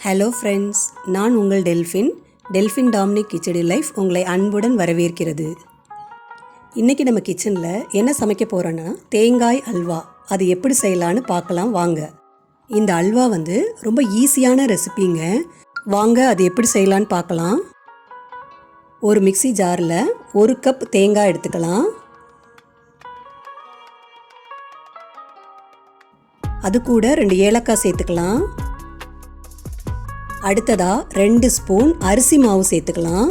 Hello friends, நான் உங்கள் Delphine Dominic khichdi life உங்களை அன்புடன் வரவேற்கிறது. இன்றைக்கி நம்ம கிச்சனில் என்ன சமைக்க போகிறோன்னா தேங்காய் அல்வா. அது எப்படி செய்யலான்னு பார்க்கலாம் வாங்க. இந்த அல்வா ரொம்ப ஈஸியான ரெசிபிங்க. வாங்க அது எப்படி செய்யலான்னு பார்க்கலாம். ஒரு மிக்ஸி ஜாரில் 1 கப் தேங்காய் எடுத்துக்கலாம். அது கூட 2 ஏலக்காய் சேர்த்துக்கலாம். அடுத்ததா 2 ஸ்பூன் அரிசி மாவு சேர்த்துக்கலாம்.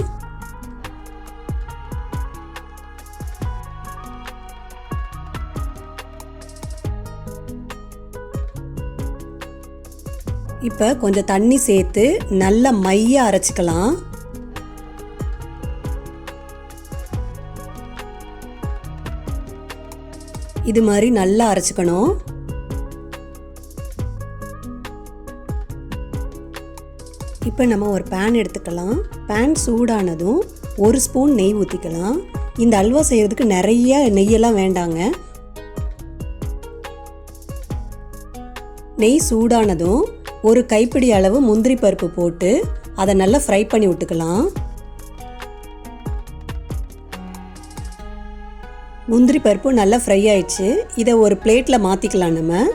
இப்போ கொஞ்சம் தண்ணி சேர்த்து நல்லா மையா அரைச்சிக்கலாம். இது மாதிரி நல்லா அரைச்சிக்கணும். இப்போ நம்ம ஒரு பேன் எடுத்துக்கலாம். பேன் சூடானதும் 1 ஸ்பூன் நெய் ஊற்றிக்கலாம். இந்த அல்வா செய்கிறதுக்கு நிறைய நெய்யெல்லாம் வேண்டாங்க. நெய் சூடானதும் 1 கைப்பிடி அளவு முந்திரி பருப்பு போட்டு அதை நல்லா ஃப்ரை பண்ணி விட்டுக்கலாம். முந்திரி பருப்பு நல்லா ஃப்ரை ஆயிடுச்சு. இதை ஒரு பிளேட்டில் மாற்றிக்கலாம். நம்ம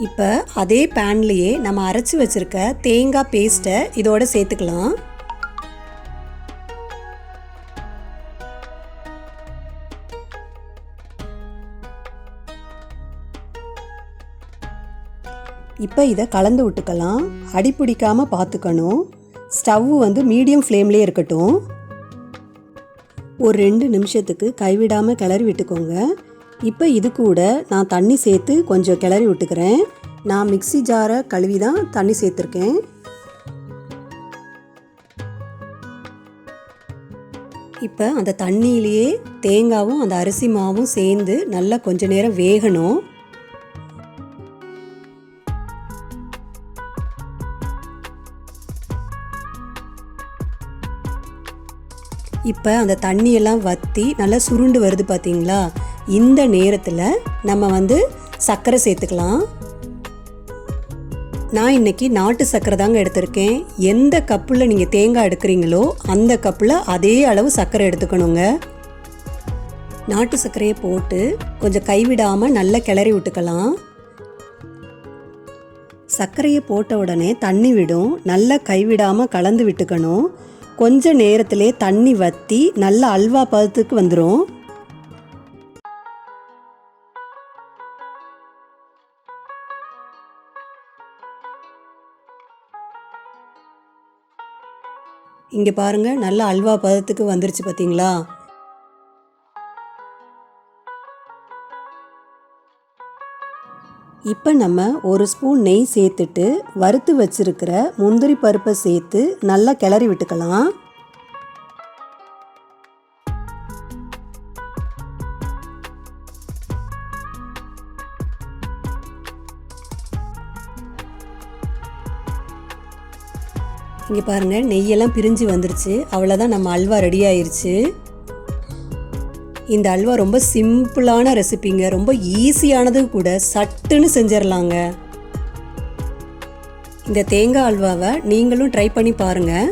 இப்போ அதே பேன்லேயே நம்ம அரைச்சி வச்சுருக்க தேங்காய் பேஸ்ட்டை இதோட சேர்த்துக்கலாம். இப்போ இதை கலந்து விட்டுக்கலாம். அடி பிடிக்காமல் பார்த்துக்கணும். ஸ்டவ் மீடியம் ஃப்ளேம்லேயே இருக்கட்டும். ஒரு 2 நிமிஷத்துக்கு கைவிடாமல் கிளறி விட்டுக்கோங்க. இப்போ இது கூட நான் தண்ணி சேர்த்து கொஞ்சம் கிளறி விட்டுக்கிறேன். நான் மிக்ஸி ஜாரை கழுவி தான் தண்ணி சேர்த்துருக்கேன். இப்போ அந்த தண்ணியிலேயே தேங்காவும் அந்த அரிசி மாவும் சேர்ந்து நல்லா கொஞ்ச நேரம் வேகணும். இப்போ அந்த தண்ணியெல்லாம் வற்றி நல்லா சுருண்டு வருது பார்த்தீங்களா? இந்த நேரத்தில் நம்ம சர்க்கரை சேர்த்துக்கலாம். நான் இன்றைக்கி நாட்டு சர்க்கரை தாங்க எடுத்திருக்கேன். எந்த கப்பில் நீங்கள் தேங்காய் எடுக்கிறீங்களோ அந்த கப்பில் அதே அளவு சர்க்கரை எடுத்துக்கணுங்க. நாட்டு சர்க்கரையை போட்டு கொஞ்சம் கைவிடாமல் நல்லா கிளறி விட்டுக்கலாம். சர்க்கரையை போட்ட உடனே தண்ணி விடும். நல்லா கைவிடாமல் கலந்து விட்டுக்கணும். கொஞ்ச நேரத்திலே தண்ணி வற்றி நல்ல அல்வா பதத்துக்கு வந்துடும். இங்கே பாருங்கள், நல்ல அல்வா பதத்துக்கு வந்துருச்சு பார்த்தீங்களா? இப்போ நம்ம 1 ஸ்பூன் நெய் சேர்த்துட்டு வறுத்து வச்சிருக்கிற முந்திரி பருப்பை சேர்த்து நல்லா கிளறி விட்டுக்கலாம். இங்கே பாருங்கள், நெய்யெல்லாம் பிரிஞ்சு வந்துருச்சு. அவ்வளோதான், நம்ம அல்வா ரெடி ஆயிடுச்சு. இந்த அல்வா ரொம்ப சிம்பிளான ரெசிபிங்க. ரொம்ப ஈஸியானது கூட. சட்டுன்னு செஞ்சிடலாங்க. இந்த தேங்காய் அல்வாவை நீங்களும் ட்ரை பண்ணி பாருங்கள்.